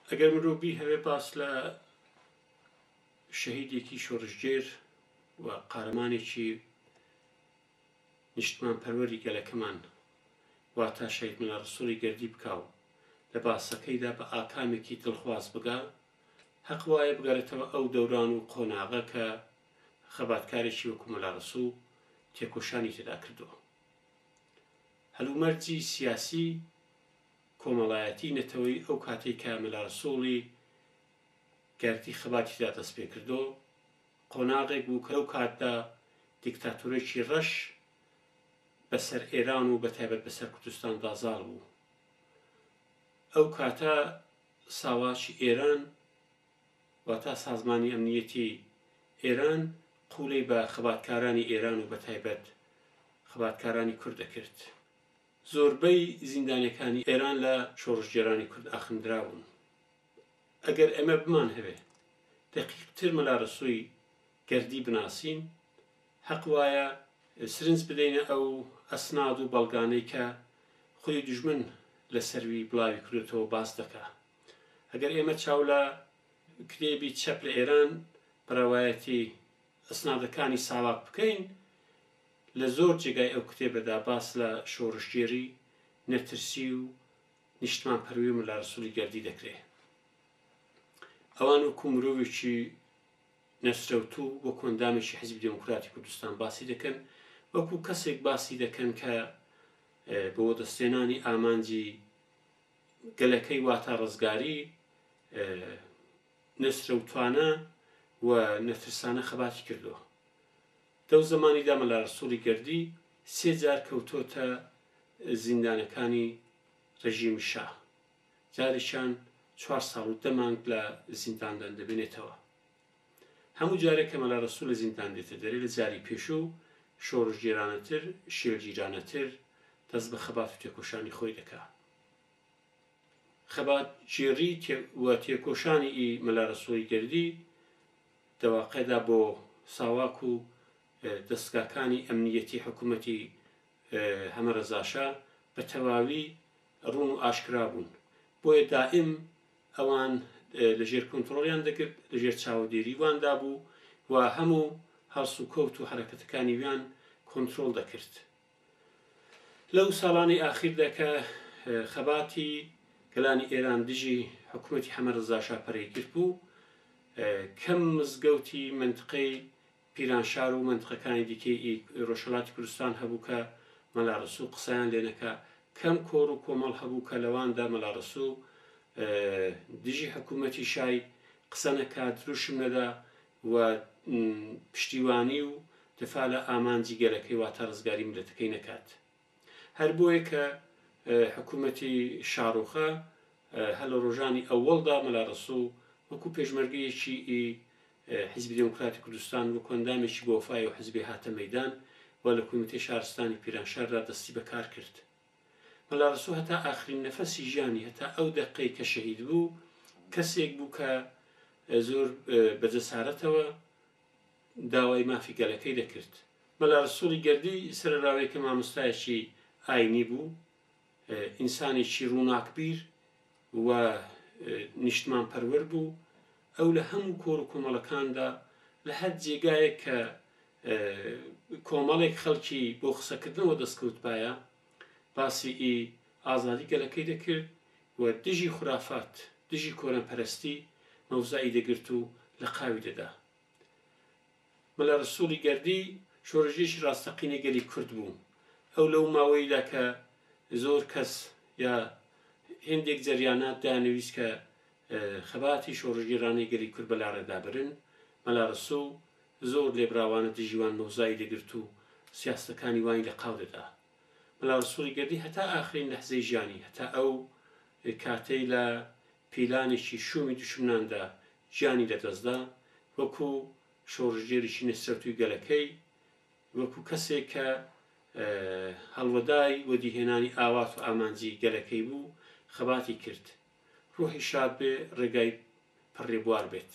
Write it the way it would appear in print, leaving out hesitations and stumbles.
ئەگەر مرۆڤ هەوێ باس لە شەهیدێکی شۆڕشگێر و قارەمانێکی نیشتمان پەروەری گەلەکەمان واتە شەهید مەلا ڕەسووڵی گەردی بکاو لە باسەکەیدا بە ئاکامێکی دڵخواز بگا، حەق وایە بگەڕێتەوە ئەو دەوران و قۆناغە کە خەباتکارێکی وەکو مەلا ڕەسوو تێکۆشانی تێدا کردووە. هەلومەرجی سیاسی کۆمەڵایەتی نەتەوەی ئەو کاتێک کە مەلا ڕەسووڵی گەردی خەباتیدا دەست پێ کردو قۆناغێک بوو کە ئەو کاتدا دیکتاتۆرێکی ڕەش بەسەر ئێران و بەتایبەت بەسەر کوردستان دازاڵ بوو. ئەو کاتە ساواکی ئێران واتە سازمانی ئەمنیەتی ئێران قوڵەی بە خەباتکارانی ئێران و بەتایبەت خەباتکارانی کورد دەکرد. زۆربەی زیندانیەکانی ئێران لە شۆڕژگێرانی کورد ئاخندرابوون. ئەگەر ئەمە بمان هەوێ دەقیقتر مەلا ڕەسووی گەردی بناسین، حەق وایە سرنج بدەینە ئەو ئەسناد و بەڵگانەی کە خۆی دوژمن لە سەروی بڵاوی کردوێتەوە باس دەکا. ئەگەر ئێمە چاو لە کتێبی چەپ لە ئێران بەڕەوایەتی ئەسنادەکانی ساواک بکەین، لە زۆر جێگای ئەو کتێبەدا باس لە شۆڕشگێری نەترسی و نیشتمان پەروەری مەلا ڕەسووڵی گەردی دەکرێت. ئەوان وەکو مرۆڤێکی نەسرەوتوو وەکو ئەندامێکی حیزبی دموکراتی کوردستان باسی دەکەن، وەکو کەسێک باسی دەکەن کە بۆ دەستێنانی ئامانجی گەلەکەی واتە ڕزگاری نەسرەوتوانە و نەترسانە خەباتی کردووە. دەو زەمانیدا مەلا ڕەسووڵی گەردی 3 جار کەوتۆتە زیندانەکانی ڕەژیمی شا، جارێکیان 4 ساڵ و 10 مانگ لە زینداندان دەبێنێتەوە. هەموو جارێک کە مەلا ڕەسوول لە زیندان دێتە دەرێ لە جاری پێشوو شۆڕژگێرانەتر شێرگیرانەتر دەست بە خەبات و تێکۆشانی خۆی دەکا. خەباتگێری و تێکۆشانی مەلا ڕەسووڵی گەردی دەواقعدا بۆ ساواک و دەستگاکانی ئەمنیەتی حکوومەتی هەمە ڕەزاشا بە تەواوی ڕوون و ئاشکرا بوون، بۆیە دائیم ئەوان لەژێر کۆنتڕۆڵیان دەکرد، لەژێر چاودێریواندا بوو و هەموو هەڵس و کەوت و حرەکەتەکانی ویان کۆنتڕۆڵ دەکرد. لەو ساڵانی ئاخیردا کە خەباتی گەلانی ئێران دژی حکوومەتی هەمە ڕەزاشا پەرەیگرت بوو، کەم مزگەوتی منتقەی پیرانشار و منتقەکانی دیکەی ڕۆژهەڵاتی کوردستان هەبوو کە مەلا ڕەسوو قسەیان لێ نەکا، کەم کۆڕ و کۆمەڵ هەبوو کە لەواندا مەلا ڕەسوو دژی حکوومەتی شای قسە نەکات، دروشم نەدا و پشتیوانی و دفاع لە ئامانجی گەلەکەی واتە ڕزگاری ملەتەکەی نەکات. هەر بۆیە کە حکوومەتی شاڕۆخە هەر لە ڕۆژانی ئەوەڵدا مەلا ڕەسوو وەکو پێشمەرگەیەکی حیزبی دموکراتی کوردستان وەکو ئەندامێکی بۆ وەفای و حیزبی هاتە مەیدان و لە کۆمیتەی شارستانی پیرانشاردا دەستی بەکار کرد. مەلا ڕەسوو هەتا ئاخرین نەفەسی ژیانی، هەتا ئەو دەقەی کە شەهید بوو، کەسێک بوو کە زۆر بەجەسارەتەوە داوای مافی گەلەکەی دەکرد. مەلا ڕەسووڵی گەردی سەرراوێکە مامۆستایەکی ئاینی بوو، ئینسانێکی ڕووناکبیر و نیشتمان پەروەر بوو. ئەو لە هەموو کۆڕ و کۆمەڵەکاندا لە هەر جێگایەک کە کۆمەڵێک خەڵکی بۆ قسەکردنەوە دەستکەوت پایە باسی ئازادی گەلەکەی دەکرد و دژی خورافات، دژی کۆرەنپەرستی مەوزایی دەگرت و لە قاوی دەدا. مەلا ڕەسووڵی گەردی شۆڕژێکی ڕاستەقینەی گەلی کورد بوو. ئەو لەو ماوەیدا کە زۆر کەس یا هێندێک جەریانات دانویست کە خەباتی شۆڕژگێرانی گەلی کورد بەلاڕێدا برن، مەلا ڕەسوو زۆر لێبراوانە دژیوان مەوزایی دەگرت و سیاستەکانی وانی لە قاو دەدا. مەلا ڕەسووڵی گەردی هەتا ئاخرین لەحزەی ژیانی، هەتا ئەو کاتەی لە پیلانێکی شومی دوشمناندا ژیانی لەدەستدا، وەکو شۆڕژگێریی نەسرەوتووی گەلەکەی، وەکو کەسێک کە هەڵوەدای وەدیهێنانی ئاوات و ئامانجی گەلەکەی بوو خەباتی کرد. ڕۆحی شاد بێ، ڕێگای پەڕێبوار بێت.